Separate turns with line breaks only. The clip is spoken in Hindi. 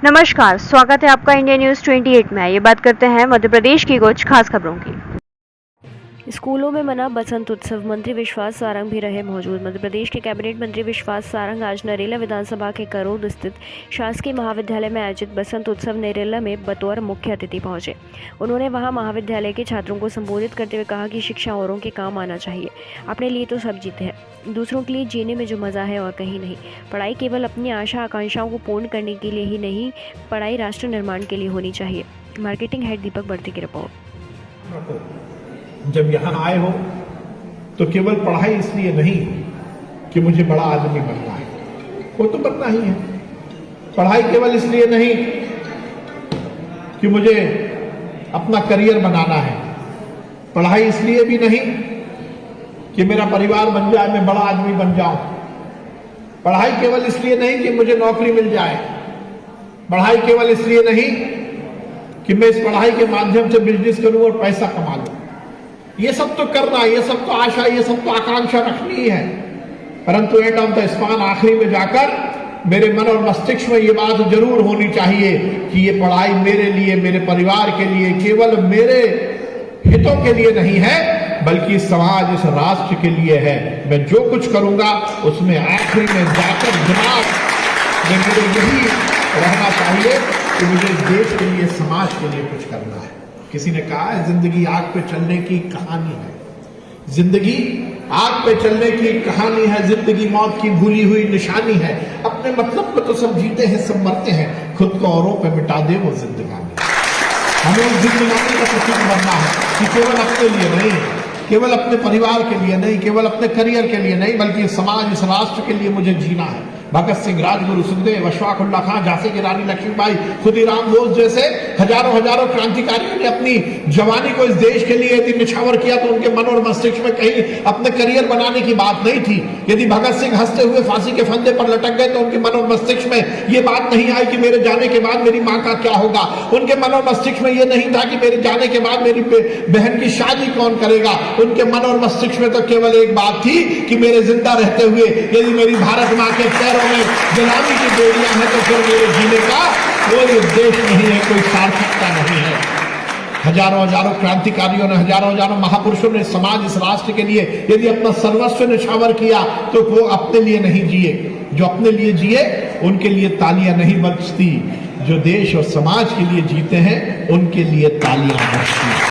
नमस्कार, स्वागत है आपका इंडिया न्यूज 28 में। ये बात करते हैं मध्य प्रदेश की कुछ खास खबरों की। स्कूलों में मना बसंत उत्सव, मंत्री विश्वास सारंग भी रहे मौजूद। मध्य प्रदेश के कैबिनेट मंत्री विश्वास सारंग आज नरेला विधानसभा के करोद स्थित शासकीय महाविद्यालय में आयोजित बसंत उत्सव नरेला में बतौर मुख्य अतिथि पहुंचे। उन्होंने वहां महाविद्यालय के छात्रों को संबोधित करते हुए कहा कि शिक्षा औरों के काम आना चाहिए। अपने लिए तो सब जीते हैं, दूसरों के लिए जीने में जो मजा है और कहीं नहीं। पढ़ाई केवल अपनी आशा आकांक्षाओं को पूर्ण करने के लिए ही नहीं, पढ़ाई राष्ट्र निर्माण के लिए होनी चाहिए। मार्केटिंग हेड दीपक बढ़ती की रिपोर्ट।
जब यहाँ आए हो तो केवल पढ़ाई इसलिए नहीं कि मुझे बड़ा आदमी बनना है, वो तो बनना ही है। पढ़ाई केवल इसलिए नहीं कि मुझे अपना करियर बनाना है, पढ़ाई इसलिए भी नहीं कि मेरा परिवार बन जाए, मैं बड़ा आदमी बन जाऊं। पढ़ाई केवल इसलिए नहीं कि मुझे नौकरी मिल जाए, पढ़ाई केवल इसलिए नहीं कि मैं इस पढ़ाई के माध्यम से बिजनेस करूं और पैसा कमा लूं। ये सब तो करना, ये सब तो आशा, ये सब तो आकांक्षा रखनी है, परंतु एंड ऑफ द स्पान आखिरी में जाकर मेरे मन और मस्तिष्क में ये बात जरूर होनी चाहिए कि ये पढ़ाई मेरे लिए, मेरे परिवार के लिए, केवल मेरे हितों के लिए नहीं है, बल्कि समाज, इस राष्ट्र के लिए है। मैं जो कुछ करूंगा उसमें आखिरी में जाकर दिमाग में मुझे यही रहना चाहिए कि मुझे देश के लिए, समाज के लिए कुछ करना है। किसी ने कहा है जिंदगी आग पे चलने की कहानी है, जिंदगी आग पे चलने की कहानी है, जिंदगी मौत की भूली हुई निशानी है। अपने मतलब को तो सब जीते हैं, सब मरते हैं, खुद को औरों पे मिटा दे वो जिंदगानी। हमें उस जिंदगानी का प्रतीक बनना है कि केवल अपने लिए नहीं, केवल अपने परिवार के लिए नहीं, केवल अपने करियर के लिए नहीं, बल्कि समाज, इस राष्ट्र के लिए मुझे जीना है। भगत सिंह, राजगुरु सुखदेव, अशफाक उल्लाह खां, झांसी की रानी लक्ष्मीबाई, खुदीराम बोस जैसे हजारों क्रांतिकारियों ने अपनी जवानी को इस देश के लिए यदि निछावर किया तो उनके मन और मस्तिष्क में कहीं अपने करियर बनाने की बात नहीं थी। यदि भगत सिंह हंसते हुए फांसी के फंदे पर लटक गए तो उनके मन और मस्तिष्क में यह बात नहीं आई कि मेरे जाने के बाद मेरी मां का क्या होगा। उनके मन और मस्तिष्क में यह नहीं था कि मेरे जाने के बाद मेरी बहन की शादी कौन करेगा। उनके मन और मस्तिष्क में तो केवल एक बात थी कि मेरे जिंदा रहते हुए यदि मेरी भारत मां के पैरों में गुलामी की बेड़ियां हैं तो फिर मेरे जीने का कोई उद्देश्य नहीं है, कोई सार्थकता नहीं है। हजारों क्रांतिकारियों ने, हजारों महापुरुषों ने समाज, इस राष्ट्र के लिए यदि अपना सर्वस्व निछावर किया तो वो अपने लिए नहीं जिए। जो अपने लिए जिए उनके लिए तालियां नहीं बजती, जो देश और समाज के लिए जीते हैं उनके लिए तालियां बजती।